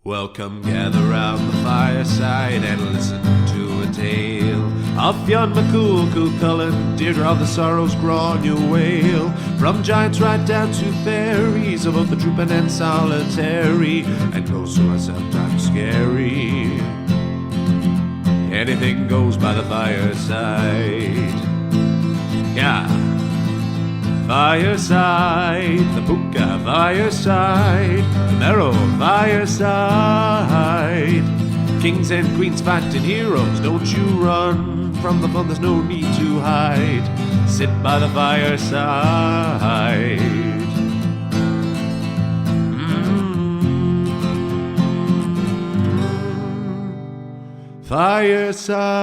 Welcome, gather round the fireside and listen to a tale of Fionn McCool, Cuchulainn, Deirdre of the Sorrows, Gráinne Wail. From giants right down to fairies, of both the trooping and solitary, and ghosts who are sometimes scary. Anything goes by the fireside. Yeah. Fireside, the Puka fireside, the Marrow fireside. Kings and queens fighting heroes, don't you run from the fun, there's no need to hide. Sit by the fireside. Fireside.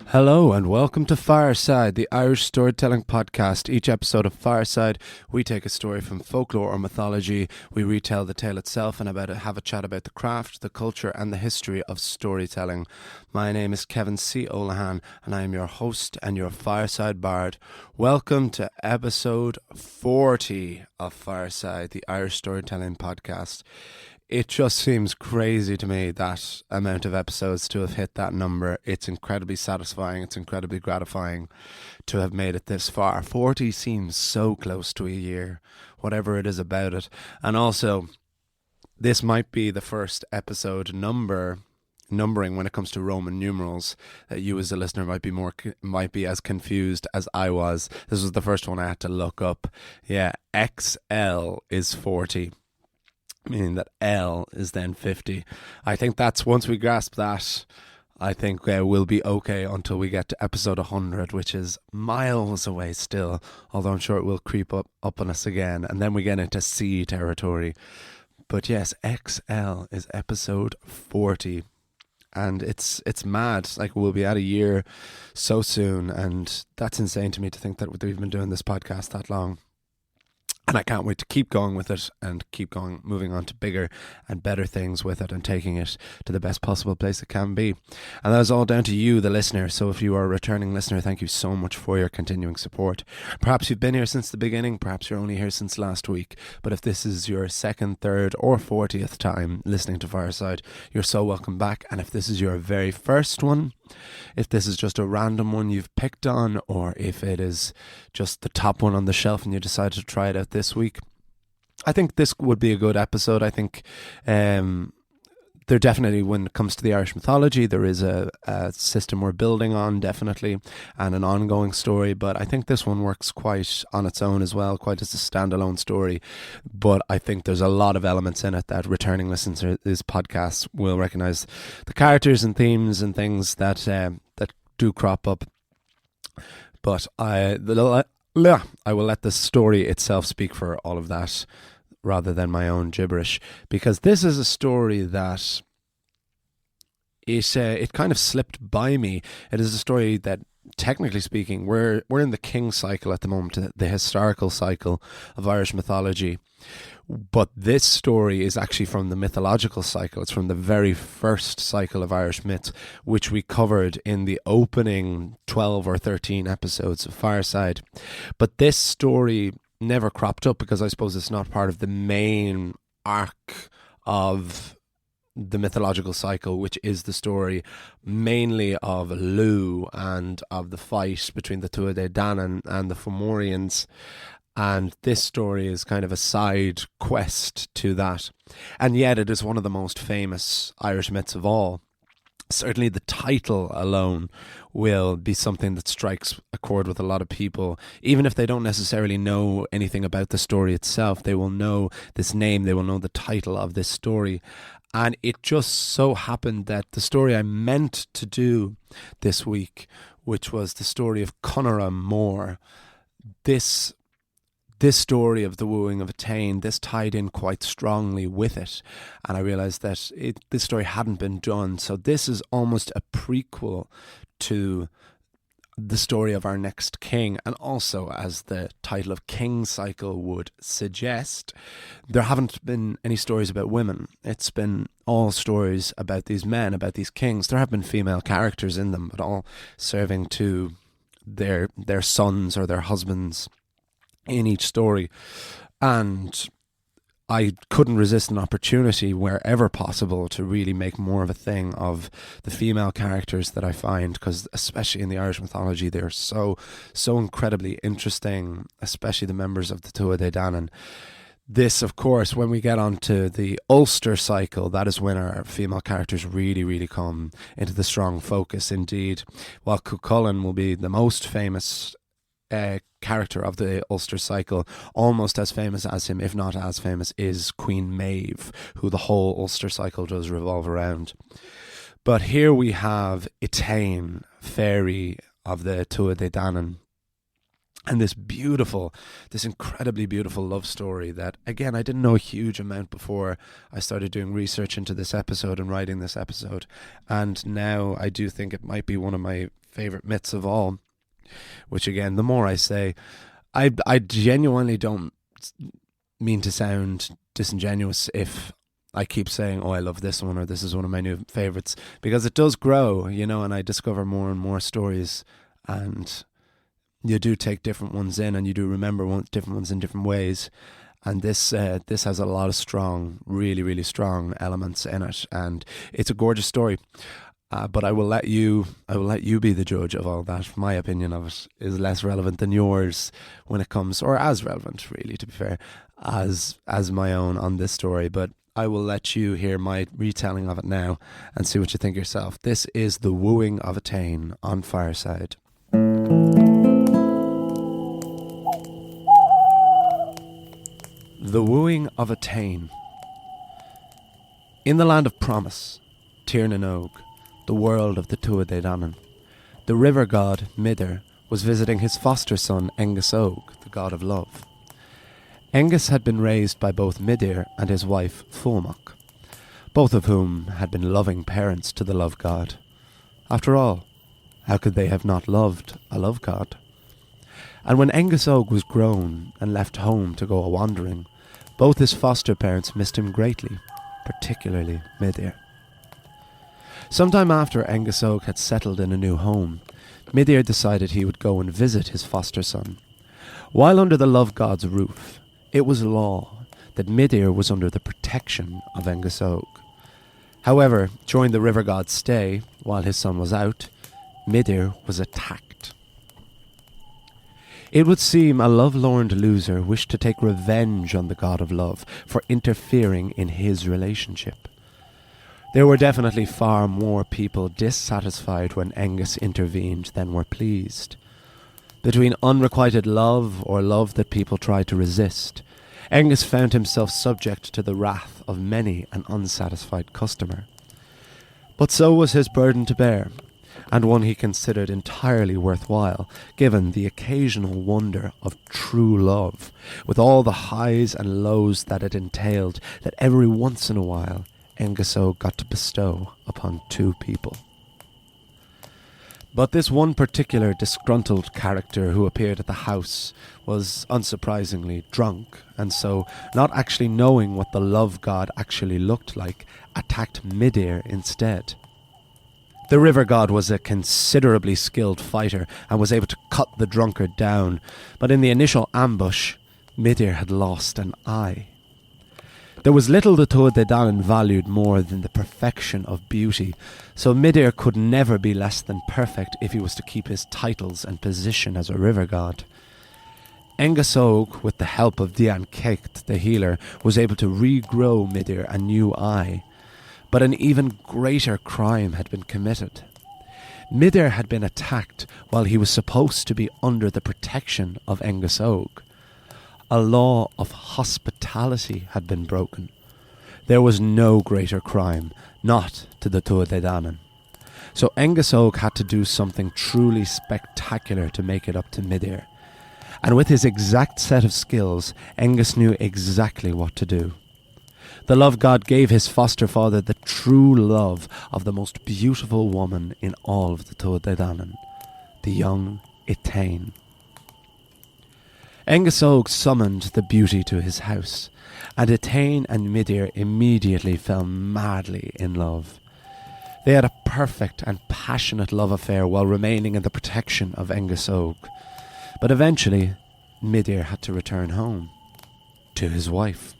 Hello and welcome to Fireside, the Irish storytelling podcast. Each episode of Fireside, we take a story from folklore or mythology, we retell the tale itself and have a chat about the craft, the culture and the history of storytelling. My name is Kevin C. O'Lahan and I am your host and your Fireside Bard. Welcome to episode 40 of Fireside, the Irish storytelling podcast. It just seems crazy to me, that amount of episodes, to have hit that number. It's incredibly satisfying. It's incredibly gratifying to have made it this far. 40 seems so close to a year, whatever it is about it. And also, this might be the first episode numbering when it comes to Roman numerals that you as a listener might be as confused as I was. This was the first one I had to look up. Yeah, XL is 40. Meaning that L is then 50. I think that's, once we grasp that, I think we'll be okay until we get to episode 100, which is miles away still, although I'm sure it will creep up on us again, and then we get into C territory. But yes, XL is episode 40, and it's mad. Like, we'll be at a year so soon, and that's insane to me to think that we've been doing this podcast that long. And I can't wait to keep going with it and moving on to bigger and better things with it and taking it to the best possible place it can be. And that is all down to you, the listener. So if you are a returning listener, thank you so much for your continuing support. Perhaps you've been here since the beginning, perhaps you're only here since last week. But if this is your second, third or 40th time listening to Fireside, you're so welcome back. And if this is your very first one, if this is just a random one you've picked on, or if it is just the top one on the shelf and you decided to try it out this week, I think this would be a good episode. I think there definitely, when it comes to the Irish mythology, there is a system we're building on, definitely, and an ongoing story. But I think this one works quite on its own as well, quite as a standalone story. But I think there's a lot of elements in it that returning listeners to this podcast will recognize, the characters and themes and things that do crop up. But I will let the story itself speak for all of that, rather than my own gibberish, because this is a story that it kind of slipped by me. It is a story that, technically speaking, we're in the king cycle at the moment, the historical cycle of Irish mythology. But this story is actually from the mythological cycle. It's from the very first cycle of Irish myths, which we covered in the opening 12 or 13 episodes of Fireside. But this story never cropped up because I suppose it's not part of the main arc of the mythological cycle, which is the story mainly of Lugh and of the fight between the Tuatha Dé Danann and the Fomorians. And this story is kind of a side quest to that. And yet it is one of the most famous Irish myths of all. Certainly the title alone will be something that strikes a chord with a lot of people. Even if they don't necessarily know anything about the story itself, they will know this name, they will know the title of this story. And it just so happened that the story I meant to do this week, which was the story of Conradh Mór, this story of the wooing of Étaín, this tied in quite strongly with it. And I realised that this story hadn't been done. So this is almost a prequel to the story of our next king. And also, as the title of King Cycle would suggest, there haven't been any stories about women. It's been all stories about these men, about these kings. There have been female characters in them, but all serving to their sons or their husbands in each story. And I couldn't resist an opportunity wherever possible to really make more of a thing of the female characters that I find, because especially in the Irish mythology, they're so incredibly interesting, especially the members of the Tuatha Dé Danann. This, of course, when we get onto the Ulster cycle, that is when our female characters really come into the strong focus. Indeed, while Cuchulainn will be the most famous character of the Ulster cycle, almost as famous as him, if not as famous, is Queen Maeve, who the whole Ulster cycle does revolve around. But here we have Étaín, fairy of the Tuatha Dé Danann, and this incredibly beautiful love story that, again, I didn't know a huge amount before I started doing research into this episode and writing this episode. And now I do think it might be one of my favourite myths of all. Which, again, the more I say, I genuinely don't mean to sound disingenuous if I keep saying, oh, I love this one, or this is one of my new favourites, because it does grow, and I discover more and more stories, and you do take different ones in, and you do remember different ones in different ways. And this has a lot of strong, really strong elements in it, and it's a gorgeous story. But I will let you be the judge of all that. My opinion of it is less relevant than yours when it comes, or as relevant, really, to be fair, as my own on this story. But I will let you hear my retelling of it now and see what you think yourself. This is The Wooing of Étaín on Fireside. The Wooing of Étaín. In the land of promise, Tir na Nog, the world of the Tuatha Dé Danann, the river god Midir was visiting his foster son Engus Og, the god of love. Engus had been raised by both Midir and his wife Fulmach, both of whom had been loving parents to the love god. After all, how could they have not loved a love god? And when Engus Og was grown and left home to go a-wandering, both his foster parents missed him greatly, particularly Midir. Sometime after Engus Og had settled in a new home, Midir decided he would go and visit his foster son. While under the love god's roof, it was law that Midir was under the protection of Engus Og. However, during the river god's stay, while his son was out, Midir was attacked. It would seem a love-lorn loser wished to take revenge on the god of love for interfering in his relationship. There were definitely far more people dissatisfied when Engus intervened than were pleased. Between unrequited love or love that people tried to resist, Engus found himself subject to the wrath of many an unsatisfied customer. But so was his burden to bear, and one he considered entirely worthwhile, given the occasional wonder of true love, with all the highs and lows that it entailed, that every once in a while Engus Og got to bestow upon two people. But this one particular disgruntled character who appeared at the house was, unsurprisingly, drunk, and so, not actually knowing what the love god actually looked like, attacked Midir instead. The river god was a considerably skilled fighter and was able to cut the drunkard down, but in the initial ambush, Midir had lost an eye. There was little the Tuatha Dé Danann valued more than the perfection of beauty, so Midir could never be less than perfect if he was to keep his titles and position as a river god. Engus Og, with the help of Dian Cécht, the healer, was able to regrow Midir a new eye. But an even greater crime had been committed. Midir had been attacked while he was supposed to be under the protection of Engus Og. A law of hospitality had been broken. There was no greater crime, not to the Tuatha Dé Danann. So Engus Og had to do something truly spectacular to make it up to Midir. And with his exact set of skills, Engus knew exactly what to do. The love god gave his foster father the true love of the most beautiful woman in all of the Tuatha Dé Danann, the young Étaín. Engus Og summoned the beauty to his house, and Étaín and Midir immediately fell madly in love. They had a perfect and passionate love affair while remaining in the protection of Engus Og. But eventually, Midir had to return home to his wife.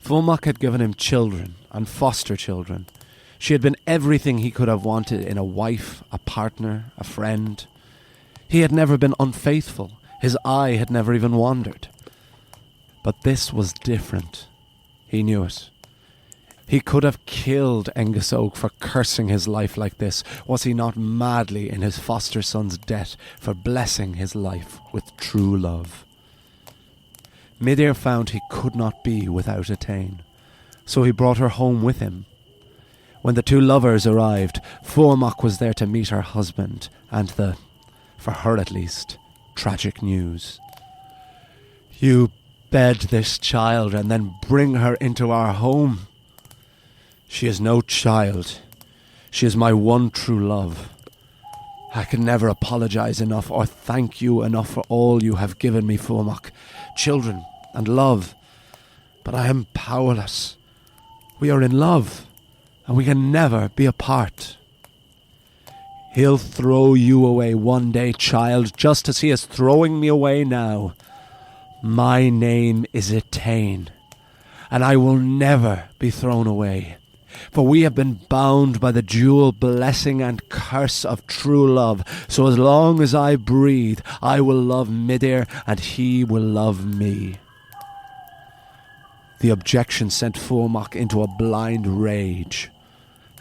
Fuaimh had given him children and foster children. She had been everything he could have wanted in a wife, a partner, a friend. He had never been unfaithful. His eye had never even wandered. But this was different. He knew it. He could have killed Engusog for cursing his life like this. Was he not madly in his foster son's debt for blessing his life with true love? Midir found he could not be without Étaín, so he brought her home with him. When the two lovers arrived, Fuaimh was there to meet her husband and the, for her at least, tragic news. "You bed this child and then bring her into our home. She is no child. She is my one true love. I can never apologize enough or thank you enough for all you have given me, Fuaimh, children and love. But I am powerless. We are in love, and we can never be apart. He'll throw you away one day, child, just as he is throwing me away now. My name is Étaín, and I will never be thrown away. For we have been bound by the dual blessing and curse of true love. So as long as I breathe, I will love Midir, and he will love me." The objection sent Fuaimh into a blind rage.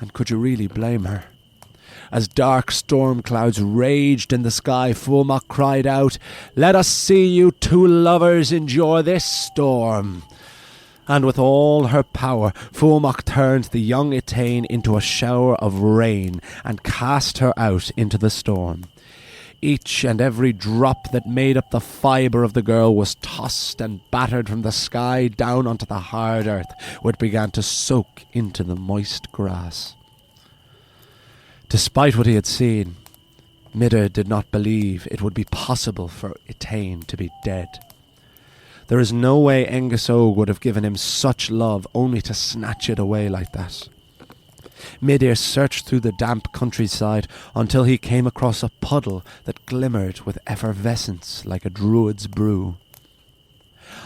And could you really blame her? As dark storm clouds raged in the sky, Fuaimh cried out, "Let us see you two lovers endure this storm." And with all her power, Fuaimh turned the young Étaín into a shower of rain and cast her out into the storm. Each and every drop that made up the fibre of the girl was tossed and battered from the sky down onto the hard earth, where it began to soak into the moist grass. Despite what he had seen, Midir did not believe it would be possible for Étaín to be dead. There is no way Engusog would have given him such love only to snatch it away like that. Midir searched through the damp countryside until he came across a puddle that glimmered with effervescence like a druid's brew.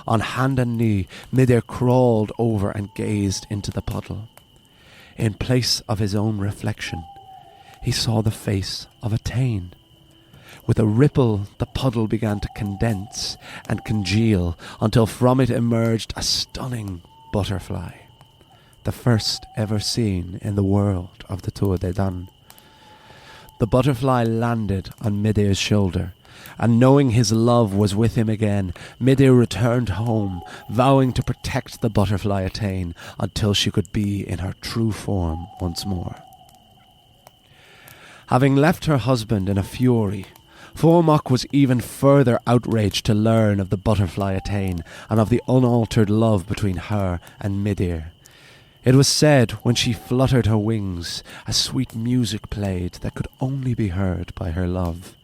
On hand and knee, Midir crawled over and gazed into the puddle. In place of his own reflection, he saw the face of Étaín. With a ripple, the puddle began to condense and congeal until from it emerged a stunning butterfly, the first ever seen in the world of the Tuatha Dé Danann. The butterfly landed on Midir's shoulder, and knowing his love was with him again, Midir returned home, vowing to protect the butterfly Étaín until she could be in her true form once more. Having left her husband in a fury, Fuaimh was even further outraged to learn of the butterfly Étaín and of the unaltered love between her and Midir. It was said when she fluttered her wings, a sweet music played that could only be heard by her love.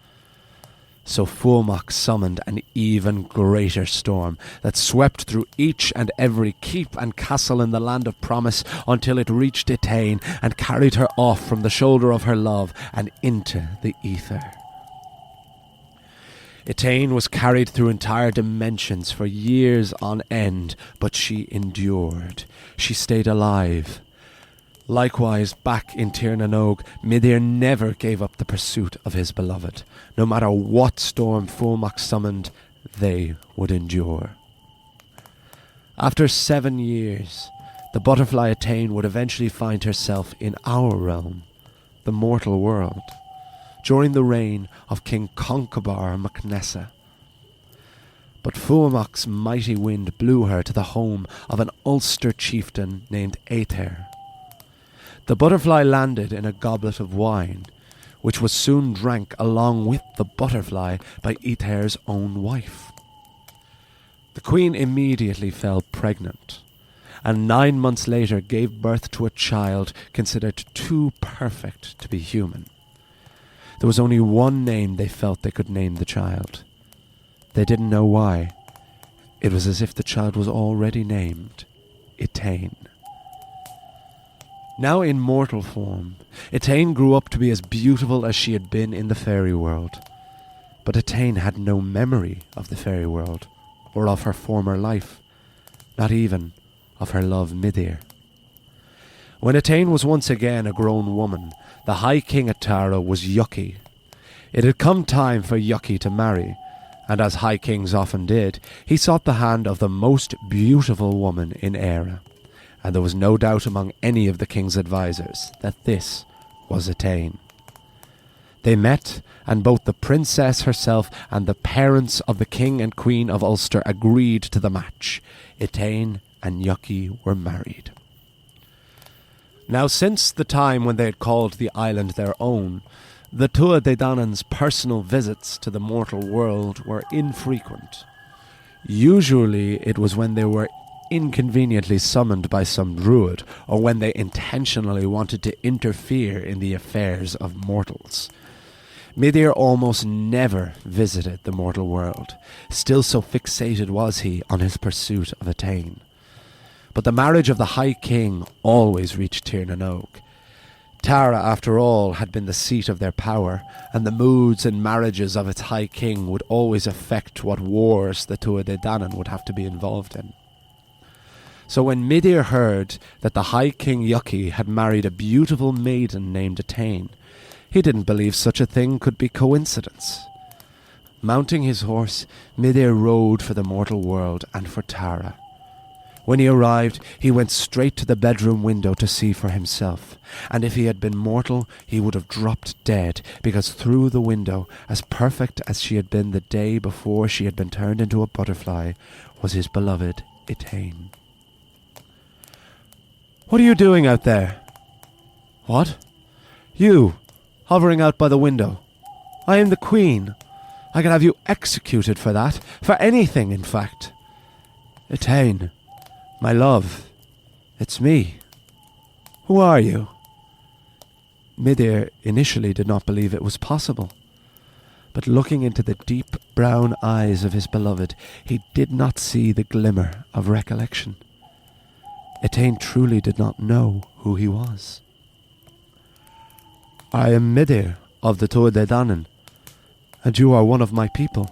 So Fuaimh summoned an even greater storm that swept through each and every keep and castle in the land of promise until it reached Étaín and carried her off from the shoulder of her love and into the ether. Étaín was carried through entire dimensions for years on end, but she endured. She stayed alive. Likewise, back in Tir na nÓg, Midir never gave up the pursuit of his beloved. No matter what storm Fuaimh summoned, they would endure. After 7 years, the butterfly Étaín would eventually find herself in our realm, the mortal world, during the reign of King Concobar mac Nessa. But Fuaimh's mighty wind blew her to the home of an Ulster chieftain named Étaín. The butterfly landed in a goblet of wine, which was soon drank along with the butterfly by Étair's own wife. The queen immediately fell pregnant, and 9 months later gave birth to a child considered too perfect to be human. There was only one name they felt they could name the child. They didn't know why. It was as if the child was already named Étaín. Now in mortal form, Étaín grew up to be as beautiful as she had been in the fairy world. But Étaín had no memory of the fairy world, or of her former life, not even of her love Midir. When Étaín was once again a grown woman, the High King at Tara was Yuki. It had come time for Yuki to marry, and as High Kings often did, he sought the hand of the most beautiful woman in Era, and there was no doubt among any of the king's advisers that this was Étaín. They met, and both the princess herself and the parents of the king and queen of Ulster agreed to the match. Étaín and Yuki were married. Now, since the time when they had called the island their own, the Tuatha Dé Danann's personal visits to the mortal world were infrequent. Usually it was when they were inconveniently summoned by some druid, or when they intentionally wanted to interfere in the affairs of mortals. Midir almost never visited the mortal world, still so fixated was he on his pursuit of Étaín. But the marriage of the High King always reached Tir na Nog. Tara, after all, had been the seat of their power, and the moods and marriages of its High King would always affect what wars the Tuatha Dé Danann would have to be involved in. So when Midir heard that the High King Yuki had married a beautiful maiden named Étaín, he didn't believe such a thing could be coincidence. Mounting his horse, Midir rode for the mortal world and for Tara. When he arrived, he went straight to the bedroom window to see for himself, and if he had been mortal, he would have dropped dead, because through the window, as perfect as she had been the day before she had been turned into a butterfly, was his beloved Étaín. "What are you doing out there?" "What? You, hovering out by the window. I am the Queen. I can have you executed for that, for anything, in fact." "Étaín, my love, it's me. Who are you?" Midir initially did not believe it was possible, but looking into the deep brown eyes of his beloved, he did not see the glimmer of recollection. Étaín truly did not know who he was. "I am Midir of the Tuatha Dé Danann, and you are one of my people.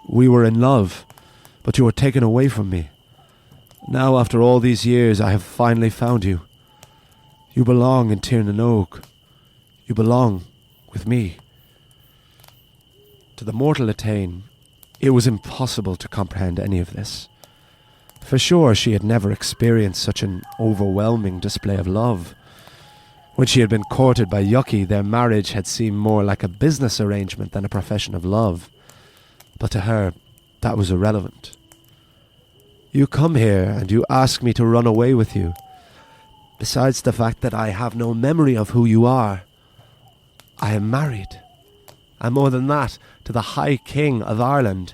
We were in love, but you were taken away from me. Now, after all these years, I have finally found you. You belong in Tir na Nog. You belong with me." To the mortal Étaín, it was impossible to comprehend any of this. For sure, she had never experienced such an overwhelming display of love. When she had been courted by Yuki, their marriage had seemed more like a business arrangement than a profession of love. But to her, that was irrelevant. "You come here and you ask me to run away with you. Besides the fact that I have no memory of who you are, I am married. And more than that, to the High King of Ireland.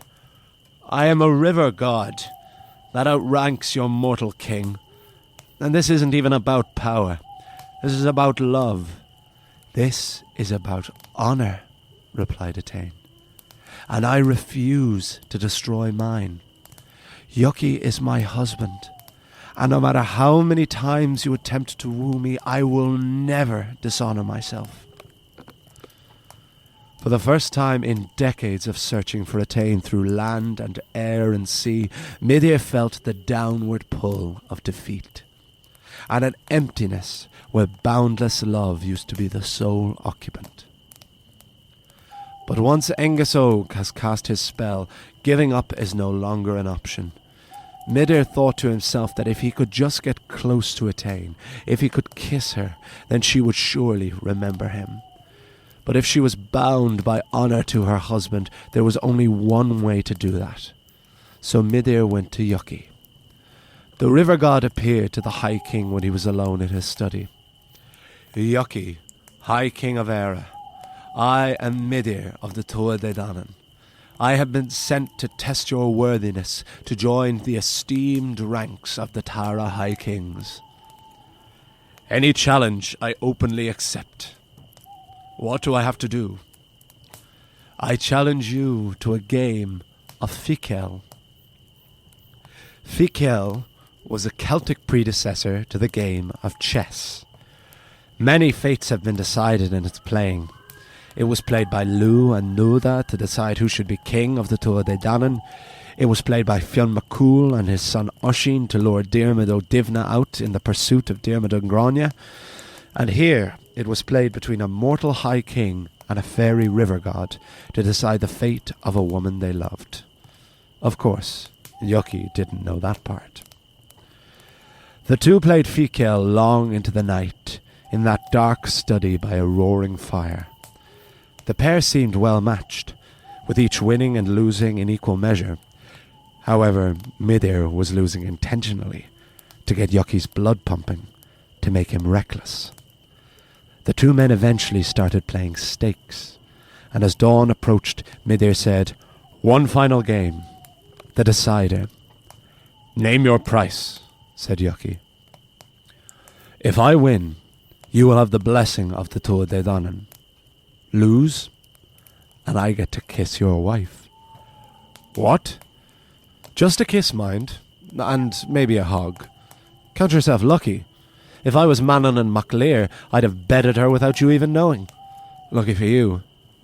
I am a river god that outranks your mortal king. And this isn't even about power. This is about love. This is about honour," replied Étaín. "And I refuse to destroy mine. Yuki is my husband, and no matter how many times you attempt to woo me, I will never dishonour myself." For the first time in decades of searching for Étaín through land and air and sea, Midir felt the downward pull of defeat, and an emptiness where boundless love used to be the sole occupant. But once Angus Og has cast his spell, giving up is no longer an option. Midir thought to himself that if he could just get close to Étaín, if he could kiss her, then she would surely remember him. But if she was bound by honour to her husband, there was only one way to do that. So Midir went to Yuki. The river god appeared to the High King when he was alone in his study. "Yuki, High King of Era, I am Midir of the Tuatha Dé Danann. I have been sent to test your worthiness to join the esteemed ranks of the Tara High Kings. Any challenge I openly accept. What do I have to do? I challenge you to a game of Fikel." Fikel was a Celtic predecessor to the game of chess. Many fates have been decided in its playing. It was played by Lugh and Nuada to decide who should be king of the Tuatha Dé Danann. It was played by Fionn McCool and his son Oisin to lure Diarmid ó Divna out in the pursuit of Diarmid ó Gráinne. And here it was played between a mortal high king and a fairy river god to decide the fate of a woman they loved. Of course, Yuki didn't know that part. The two played Fichael long into the night in that dark study by a roaring fire. The pair seemed well matched, with each winning and losing in equal measure. However, Midir was losing intentionally to get Yuki's blood pumping, to make him reckless. The two men eventually started playing stakes, and as dawn approached, Midir said, "One final game, the decider." "Name your price," said Yuki. "If I win, you will have the blessing of the Tuatha Dé Danann. Lose, and I get to kiss your wife." "What?" "Just a kiss, mind, and maybe a hug. Count yourself lucky. If I was Manon and Maclear, I'd have bedded her without you even knowing. Lucky for you,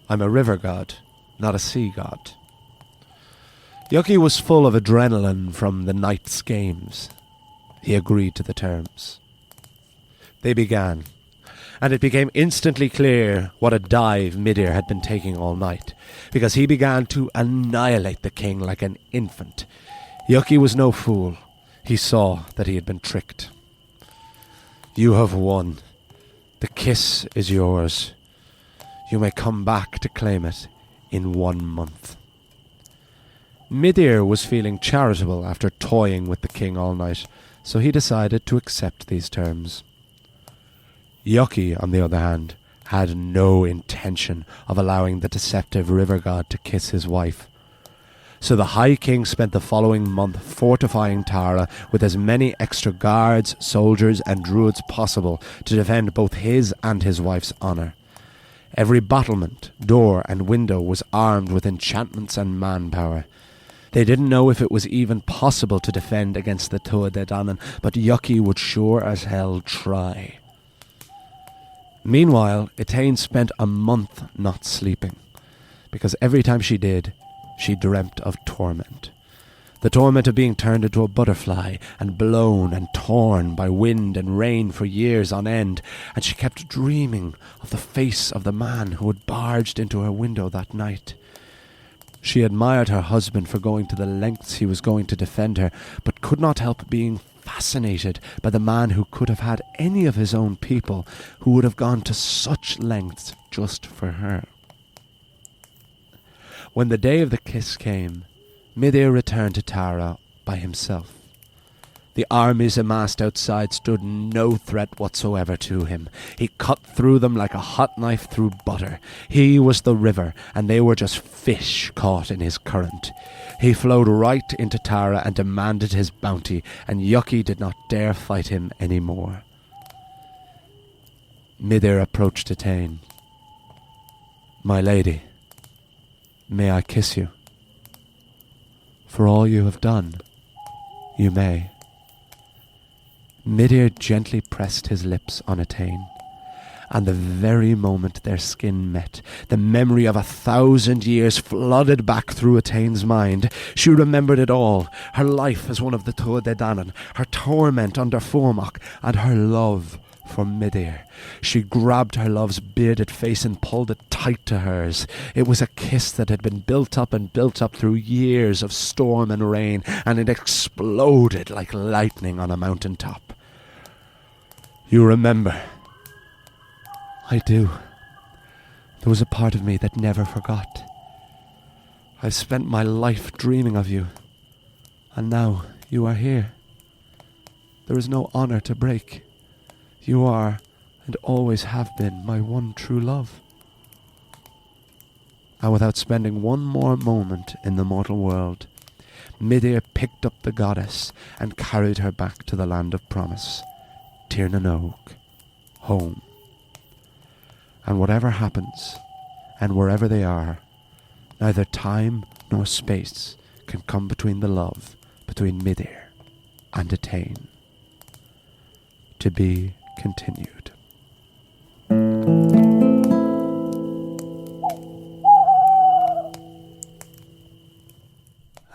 I'm a river god, not a sea god." Yuki was full of adrenaline from the night's games. He agreed to the terms. They began, and it became instantly clear what a dive Midir had been taking all night, because he began to annihilate the king like an infant. Yuki was no fool. He saw that he had been tricked. "You have won. The kiss is yours. You may come back to claim it in 1 month." Midir was feeling charitable after toying with the king all night, so he decided to accept these terms. Yuki, on the other hand, had no intention of allowing the deceptive river god to kiss his wife. So the High King spent the following month fortifying Tara with as many extra guards, soldiers and druids possible to defend both his and his wife's honour. Every battlement, door and window was armed with enchantments and manpower. They didn't know if it was even possible to defend against the Tuatha Dé Danann, but Yuki would sure as hell try. Meanwhile, Étaín spent a month not sleeping, because every time she did, she dreamt of torment. The torment of being turned into a butterfly and blown and torn by wind and rain for years on end, and she kept dreaming of the face of the man who had barged into her window that night. She admired her husband for going to the lengths he was going to defend her, but could not help being fascinated by the man who could have had any of his own people, who would have gone to such lengths just for her. When the day of the kiss came, Midir returned to Tara by himself. The armies amassed outside stood no threat whatsoever to him. He cut through them like a hot knife through butter. He was the river, and they were just fish caught in his current. He flowed right into Tara and demanded his bounty, and Yuki did not dare fight him any more. Midir approached Étaín. "My lady, may I kiss you? For all you have done, you may." Midir gently pressed his lips on Étaín, and the very moment their skin met, the memory of 1,000 years flooded back through Étain's mind. She remembered it all, her life as one of the Tuatha Dé Danann, her torment under Formoch, and her love for Midir. She grabbed her love's bearded face and pulled it tight to hers. It was a kiss that had been built up and built up through years of storm and rain, and it exploded like lightning on a mountain top. "You remember?" "I do. There was a part of me that never forgot. I've spent my life dreaming of you, and now you are here. There is no honour to break. You are, and always have been, my one true love." And without spending one more moment in the mortal world, Midir picked up the goddess and carried her back to the land of promise, Tir na Nog, home. And whatever happens, and wherever they are, neither time nor space can come between the love between Midir and Étaín. To be continued.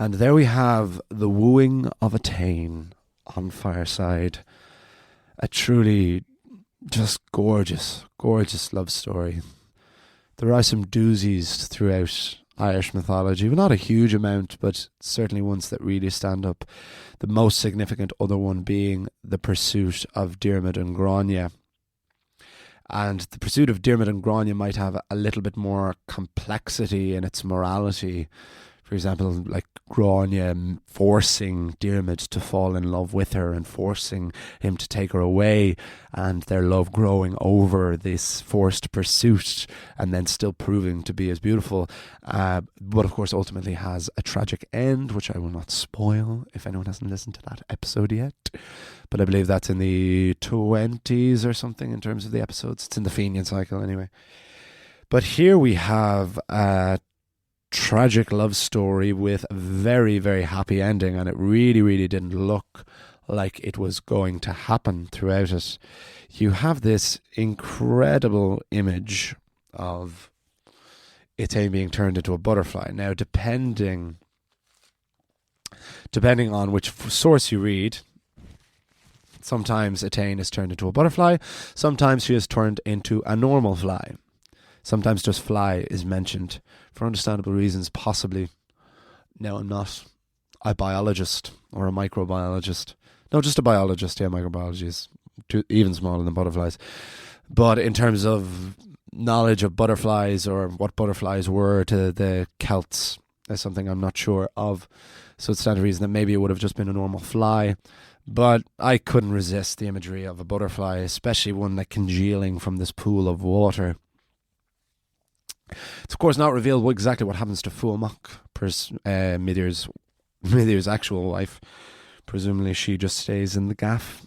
And there we have The Wooing of Étaín on Fireside. A truly just gorgeous, gorgeous love story. There are some doozies throughout Irish mythology, but not a huge amount, but certainly ones that really stand up. The most significant other one being the pursuit of Diarmid and Grania. And the pursuit of Diarmid and Grania might have a little bit more complexity in its morality. For example, like Grania forcing Diarmid to fall in love with her and forcing him to take her away, and their love growing over this forced pursuit and then still proving to be as beautiful. But of course ultimately has a tragic end, which I will not spoil if anyone hasn't listened to that episode yet. But I believe that's in the 20s or something in terms of the episodes. It's in the Fenian cycle anyway. But here we have a tragic love story with a very, very happy ending, and it really, really didn't look like it was going to happen throughout it. You have this incredible image of Étaín being turned into a butterfly. Now, depending on which source you read, sometimes Étaín is turned into a butterfly, sometimes she is turned into a normal fly. Sometimes just fly is mentioned for understandable reasons, possibly. Now, I'm not a biologist or a microbiologist. No, just a biologist. Yeah, microbiology is even smaller than butterflies. But in terms of knowledge of butterflies or what butterflies were to the Celts, is something I'm not sure of. So it stands to reason that maybe it would have just been a normal fly. But I couldn't resist the imagery of a butterfly, especially one like congealing from this pool of water. It's of course not revealed exactly what happens to Fuamach, Midir's actual wife. Presumably she just stays in the gaff,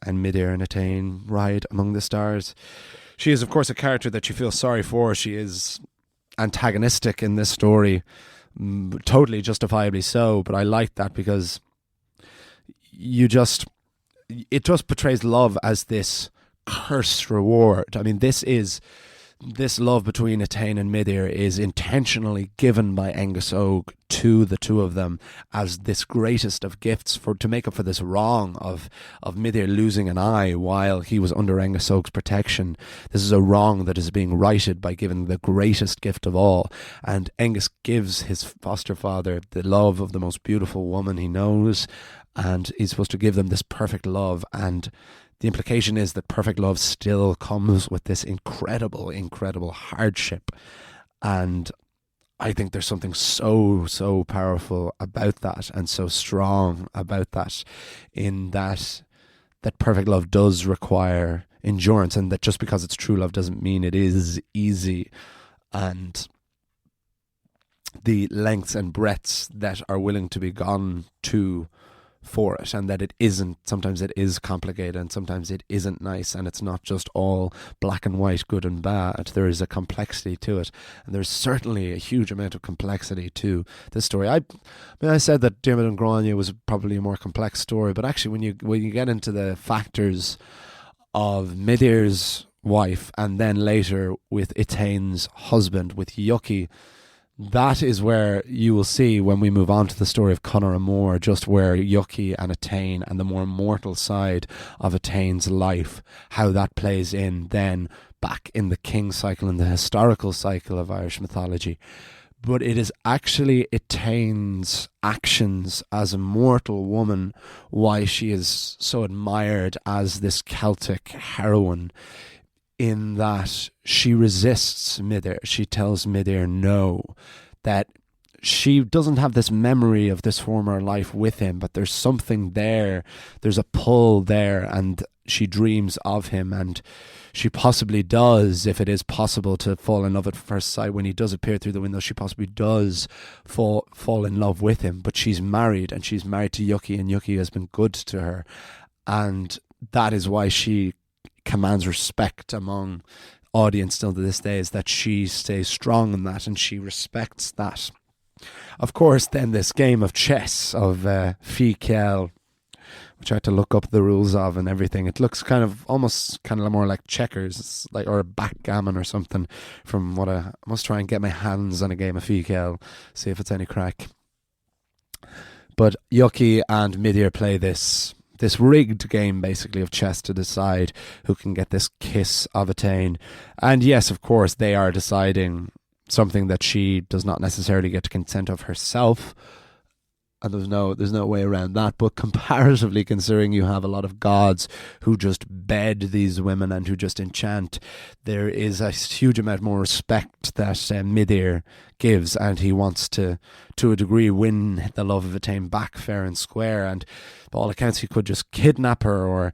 and Midir and Étaín ride among the stars. She is of course a character that you feel sorry for. She is antagonistic in this story, totally justifiably so, but I like that because it just portrays love as this cursed reward. I mean, this love between Étaín and Midir is intentionally given by Angus Og to the two of them as this greatest of gifts to make up for this wrong of Midir losing an eye while he was under Angus Og's protection. This is a wrong that is being righted by giving the greatest gift of all. And Angus gives his foster father the love of the most beautiful woman he knows, and he's supposed to give them this perfect love, and the implication is that perfect love still comes with this incredible, incredible hardship. And I think there's something so, so powerful about that and so strong about that, in that perfect love does require endurance, and that just because it's true love doesn't mean it is easy. And the lengths and breadths that are willing to be gone to for it, and that it isn't, sometimes it is complicated and sometimes it isn't nice, and it's not just all black and white, good and bad. There is a complexity to it, and there's certainly a huge amount of complexity to this story. I said that Diarmid and Grania was probably a more complex story, but actually when you get into the factors of Midir's wife and then later with Étain's husband, with Yuki, that is where you will see, when we move on to the story of Conor and Mór, just where Yuki and Étaín and the more mortal side of Étain's life, how that plays in then back in the king cycle and the historical cycle of Irish mythology. But it is actually Étain's actions as a mortal woman why she is so admired as this Celtic heroine, in that she resists Midir. She tells Midir no, that she doesn't have this memory of this former life with him, but there's something there, there's a pull there, and she dreams of him, and she possibly does, if it is possible to fall in love at first sight. When he does appear through the window, she possibly does fall in love with him, but she's married, and she's married to Yuki, and Yuki has been good to her, and that is why she commands respect among audience still to this day, is that she stays strong in that and she respects that. Of course, then this game of chess of Fikel, which I had to look up the rules of and everything. It looks almost more like checkers, or a backgammon or something. From what I must try and get my hands on a game of Fikel, see if it's any crack. But Yuki and Midir play this rigged game, basically, of chess to decide who can get this kiss of Étaín. And yes, of course, they are deciding something that she does not necessarily get to consent of herself. And there's no way around that. But comparatively, considering you have a lot of gods who just bed these women and who just enchant, there is a huge amount more respect that Midir gives, and he wants to a degree, win the love of Étaín back fair and square. And by all accounts, he could just kidnap her, or,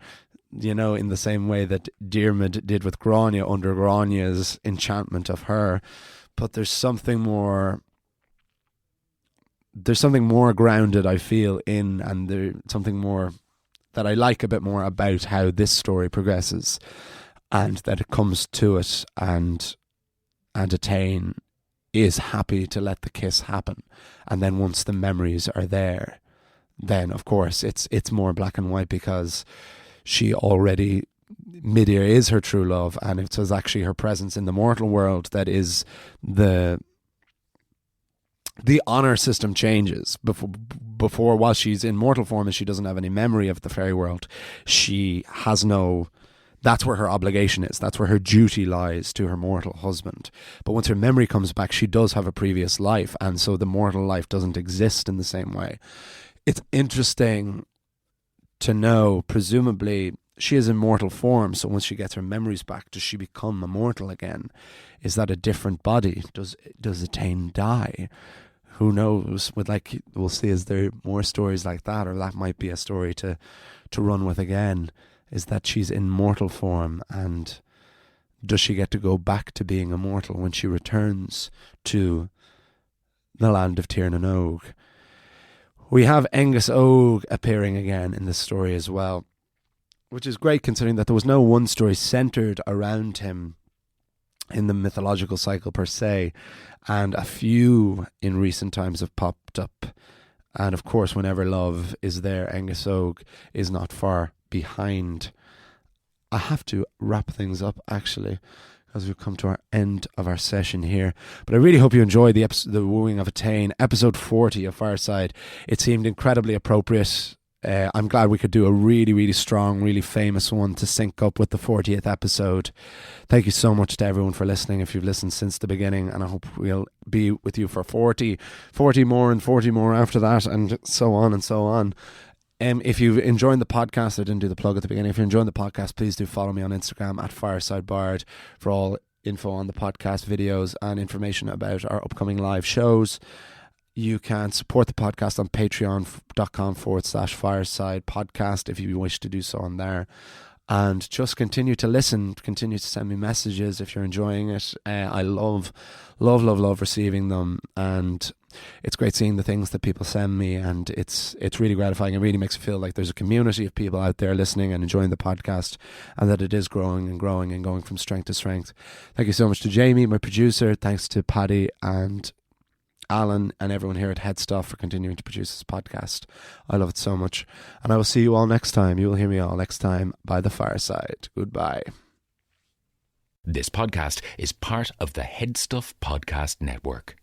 you know, in the same way that Diarmid did with Grania under Grania's enchantment of her. But there's something more grounded, I feel, and there's something more that I like a bit more about how this story progresses, and that it comes to it, and Étaín is happy to let the kiss happen. And then once the memories are there, then of course it's more black and white, because Midir is her true love, and it was actually her presence in the mortal world that is the honor system changes. Before, while she's in mortal form and she doesn't have any memory of the fairy world, that's where her obligation is. That's where her duty lies to her mortal husband. But once her memory comes back, she does have a previous life, and so the mortal life doesn't exist in the same way. It's interesting to know, presumably, she is in mortal form, so once she gets her memories back, does she become immortal again? Is that a different body? Does Étaín die? Who knows? We'll see, is there more stories like that, or that might be a story to run with again, is that she's in mortal form, and does she get to go back to being immortal when she returns to the land of Tir na Nog? We have Angus Og appearing again in this story as well, which is great considering that there was no one story centered around him in the mythological cycle per se, and a few in recent times have popped up. And of course, whenever love is there, Angus Og is not far behind. I have to wrap things up, actually, as we've come to our end of our session here. But I really hope you enjoyed the Wooing of Étaín, episode 40 of Fireside. It seemed incredibly appropriate. I'm glad we could do a really, really strong, really famous one to sync up with the 40th episode. Thank you so much to everyone for listening, if you've listened since the beginning, and I hope we'll be with you for 40 more and 40 more after that, and so on and so on. If you're enjoying the podcast, I didn't do the plug at the beginning. If you're enjoying the podcast, please do follow me on Instagram at FiresideBard for all info on the podcast, videos, and information about our upcoming live shows. You can support the podcast on patreon.com/Fireside Podcast if you wish to do so on there. And just continue to listen, continue to send me messages if you're enjoying it. I love receiving them, and it's great seeing the things that people send me, and it's really gratifying. It really makes me feel like there's a community of people out there listening and enjoying the podcast, and that it is growing and growing and going from strength to strength. Thank you so much to Jamie, my producer. Thanks to Paddy and Alan and everyone here at Headstuff for continuing to produce this podcast. I love it so much. And I will see you all next time. You will hear me all next time by the fireside. Goodbye. This podcast is part of the Headstuff Podcast Network.